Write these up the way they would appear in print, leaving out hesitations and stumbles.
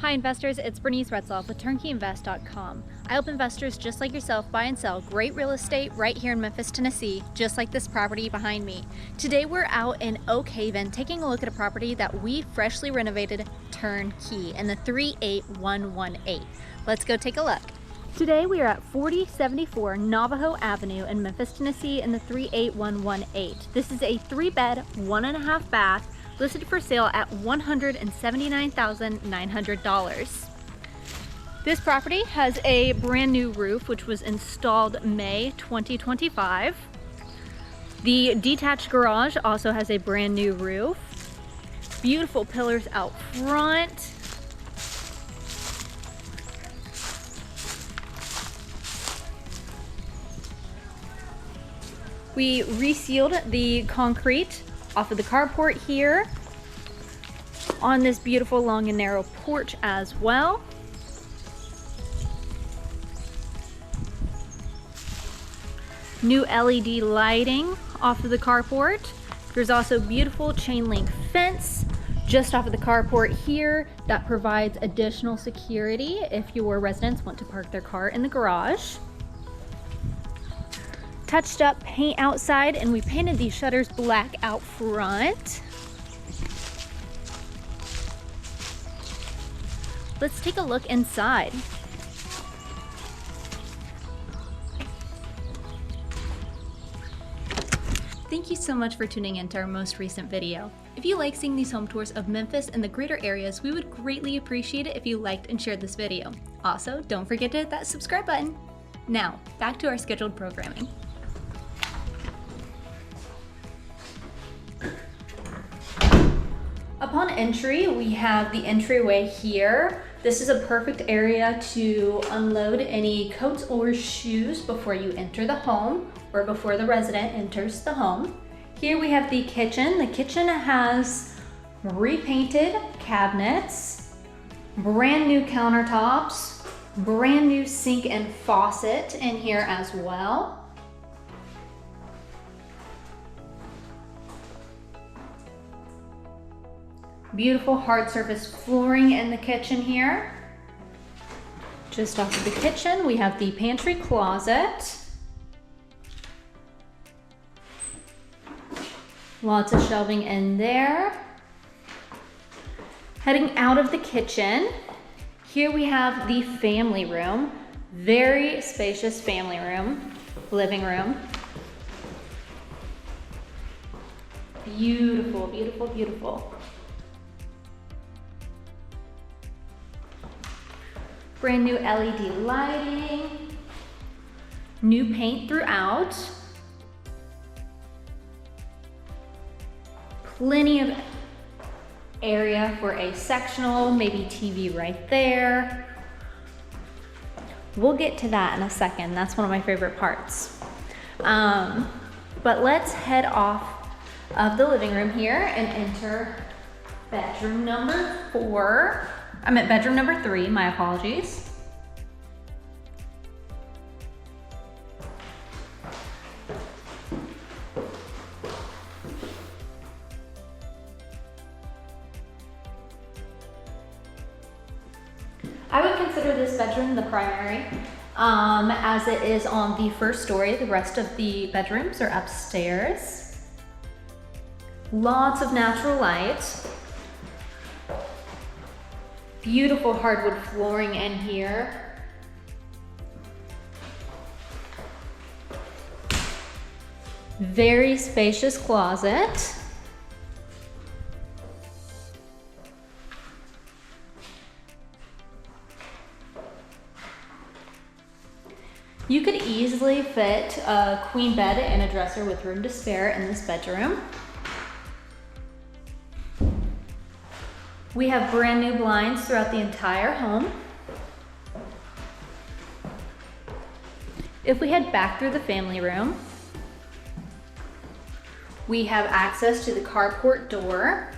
Hi investors, it's Bernice Retzloff with TurnkeyInvest.com. I help investors just like yourself buy and sell great real estate right here in Memphis, Tennessee, just like this property behind me. Today we're out in Oak Haven taking a look at a property that we freshly renovated turnkey in the 38118. Let's go take a look. Today we are at 4074 Navaho Avenue in Memphis, Tennessee in the 38118. This is a 3-bed, 1.5 bath, listed for sale at $179,900. This property has a brand new roof which was installed May 2025. The detached garage also has a brand new roof. Beautiful pillars out front. We resealed the concrete off of the carport here on this beautiful long and narrow porch as well. New LED lighting off of the carport. There's also beautiful chain link fence just off of the carport here that provides additional security if your residents want to park their car in the garage. Touched up paint outside, and we painted these shutters black out front. Let's take a look inside. Thank you so much for tuning in to our most recent video. If you like seeing these home tours of Memphis and the greater areas, we would greatly appreciate it if you liked and shared this video. Also, don't forget to hit that subscribe button. Now, back to our scheduled programming. Upon entry, we have the entryway here. This is a perfect area to unload any coats or shoes before you enter the home or before the resident enters the home. Here we have the kitchen. The kitchen has repainted cabinets, brand new countertops, brand new sink and faucet in here as well. Beautiful hard surface flooring in the kitchen here. Just off of the kitchen, we have the pantry closet. Lots of shelving in there. Heading out of the kitchen, here we have the family room. Very spacious family room, living room. Beautiful, beautiful, beautiful. Brand new LED lighting, new paint throughout, plenty of area for a sectional, maybe TV right there. We'll get to that in a second. That's one of my favorite parts. But let's head off of the living room here and enter bedroom number 4. I'm at bedroom number 3, my apologies. I would consider this bedroom the primary, as it is on the first story. The rest of the bedrooms are upstairs. Lots of natural light. Beautiful hardwood flooring in here. Very spacious closet. You could easily fit a queen bed and a dresser with room to spare in this bedroom. We have brand new blinds throughout the entire home. If we head back through the family room, we have access to the carport door.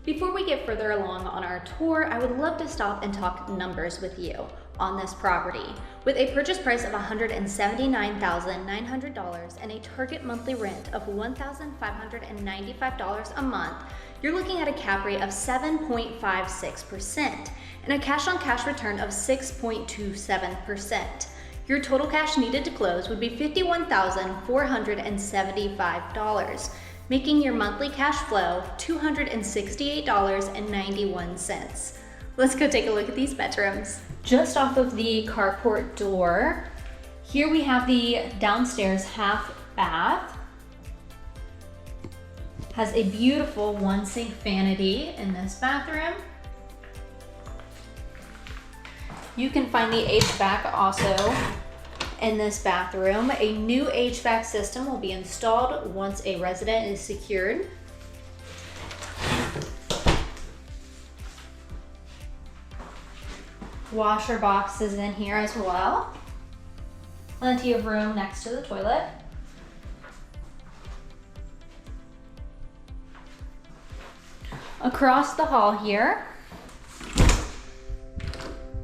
Before we get further along on our tour, I would love to stop and talk numbers with you on this property. With a purchase price of $179,900 and a target monthly rent of $1,595 a month, you're looking at a cap rate of 7.56% and a cash on cash return of 6.27%. Your total cash needed to close would be $51,475, making your monthly cash flow $268.91. Let's go take a look at these bedrooms. Just off of the carport door, here we have the downstairs half bath. Has a beautiful one sink vanity in this bathroom. You can find the HVAC also in this bathroom. A new HVAC system will be installed once a resident is secured. Washer boxes in here as well. Plenty of room next to the toilet. Across the hall here,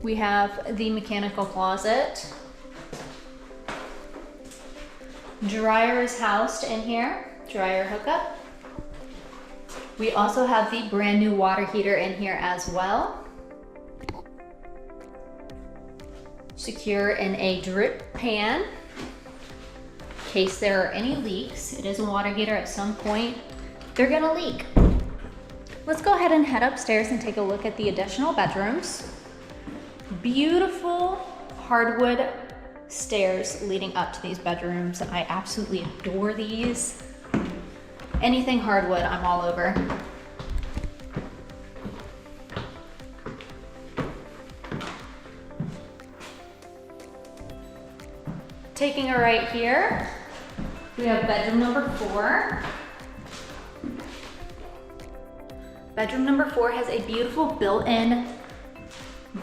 we have the mechanical closet. Dryer is housed in here, dryer hookup. We also have the brand new water heater in here as well. Secure in a drip pan in case there are any leaks. It is a water heater. At some point they're gonna leak. Let's go ahead and head upstairs and take a look at the additional bedrooms. Beautiful hardwood stairs leading up to these bedrooms. I absolutely adore these. Anything hardwood, I'm all over. Taking a right here, we have bedroom number 4. Bedroom number 4 has a beautiful built-in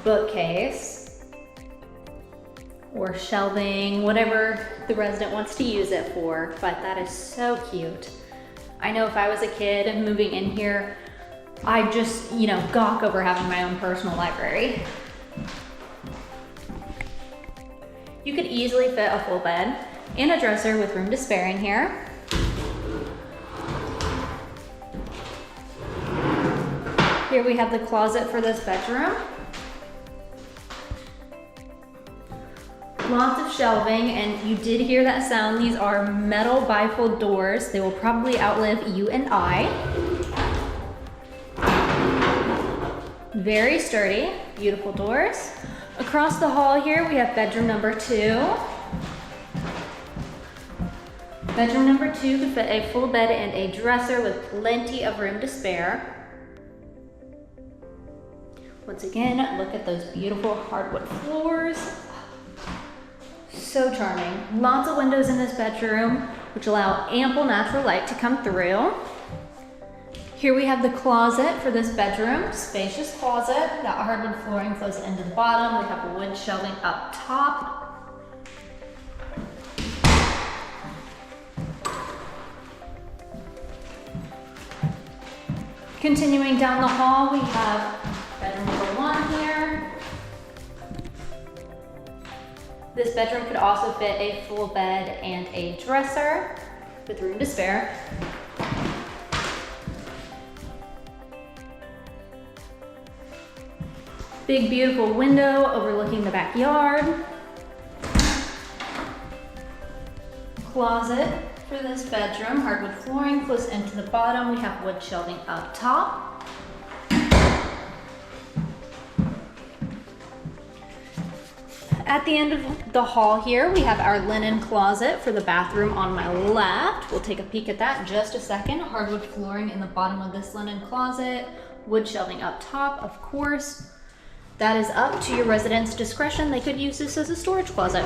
bookcase or shelving, whatever the resident wants to use it for, but that is so cute. I know if I was a kid moving in here, I'd just, gawk over having my own personal library. You could easily fit a full bed and a dresser with room to spare in here. Here we have the closet for this bedroom. Lots of shelving, and you did hear that sound. These are metal bifold doors. They will probably outlive you and I. Very sturdy, beautiful doors. Across the hall here, we have bedroom number 2. Bedroom number 2 could fit a full bed and a dresser with plenty of room to spare. Once again, look at those beautiful hardwood floors. So charming. Lots of windows in this bedroom, which allow ample natural light to come through. Here we have the closet for this bedroom. Spacious closet. That hardwood flooring flows into the bottom. We have wood shelving up top. Continuing down the hall, we have bedroom number 1 here. This bedroom could also fit a full bed and a dresser with room to spare. Big beautiful window overlooking the backyard. Closet for this bedroom. Hardwood flooring flows into the bottom. We have wood shelving up top. At the end of the hall here, we have our linen closet for the bathroom on my left. We'll take a peek at that in just a second. Hardwood flooring in the bottom of this linen closet. Wood shelving up top, of course. That is up to your resident's discretion. They could use this as a storage closet.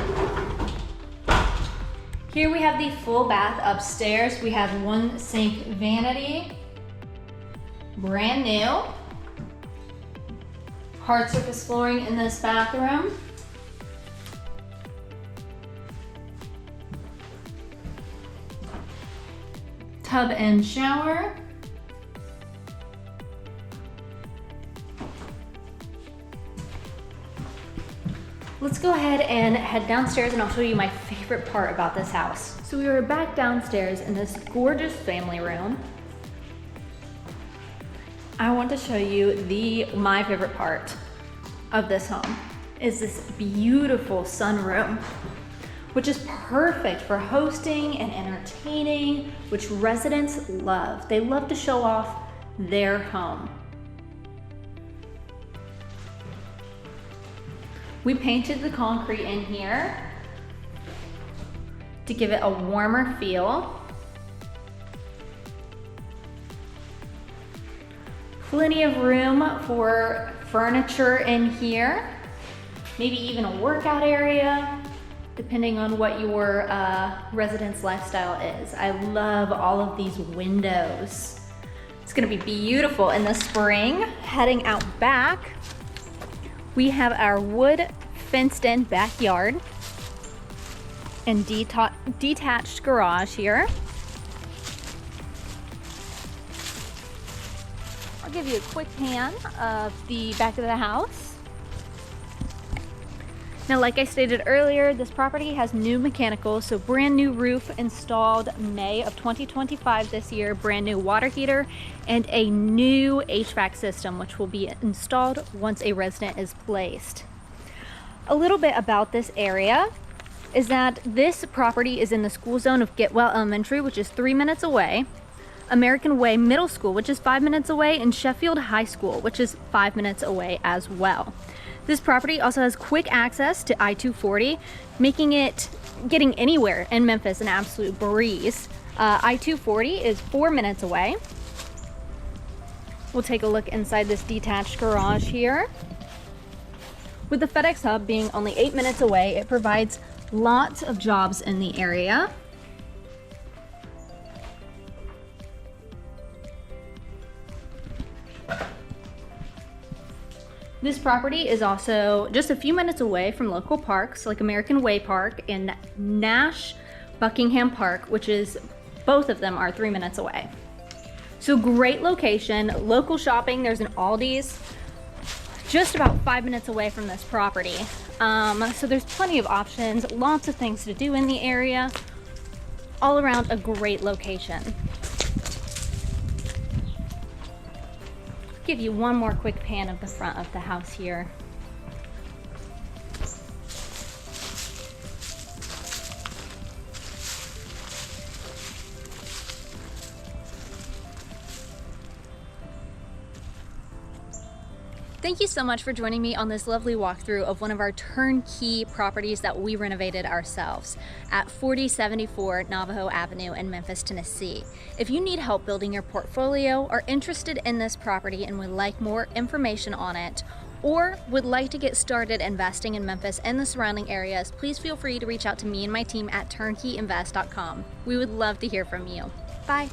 Here we have the full bath upstairs. We have one sink vanity, brand new. Hard surface flooring in this bathroom. Tub and shower. Let's go ahead and head downstairs and I'll show you my favorite part about this house. So we are back downstairs in this gorgeous family room. I want to show you my favorite part of this home is this beautiful sunroom, which is perfect for hosting and entertaining, which residents love. They love to show off their home. We painted the concrete in here to give it a warmer feel. Plenty of room for furniture in here, maybe even a workout area, depending on what your residence lifestyle is. I love all of these windows. It's gonna be beautiful in the spring. Heading out back, we have our wood fenced in backyard and detached garage here. I'll give you a quick pan of the back of the house. Now, like I stated earlier, this property has new mechanicals, so brand new roof installed May of 2025 this year, brand new water heater, and a new HVAC system, which will be installed once a resident is placed. A little bit about this area is that this property is in the school zone of Getwell Elementary, which is 3 minutes away, American Way Middle School, which is 5 minutes away, and Sheffield High School, which is 5 minutes away as well. This property also has quick access to I-240, making it getting anywhere in Memphis an absolute breeze. I-240 is 4 minutes away. We'll take a look inside this detached garage here. With the FedEx hub being only 8 minutes away, it provides lots of jobs in the area. This property is also just a few minutes away from local parks like American Way Park and Nash Buckingham Park, which is, both of them are 3 minutes away. So great location, local shopping. There's an Aldi's just about 5 minutes away from this property. So there's plenty of options, lots of things to do in the area, all around a great location. Give you one more quick pan of the front of the house here. Thank you so much for joining me on this lovely walkthrough of one of our turnkey properties that we renovated ourselves at 4074 Navajo Avenue in Memphis, Tennessee. If you need help building your portfolio, are interested in this property and would like more information on it, or would like to get started investing in Memphis and the surrounding areas, please feel free to reach out to me and my team at turnkeyinvest.com. We would love to hear from you. Bye.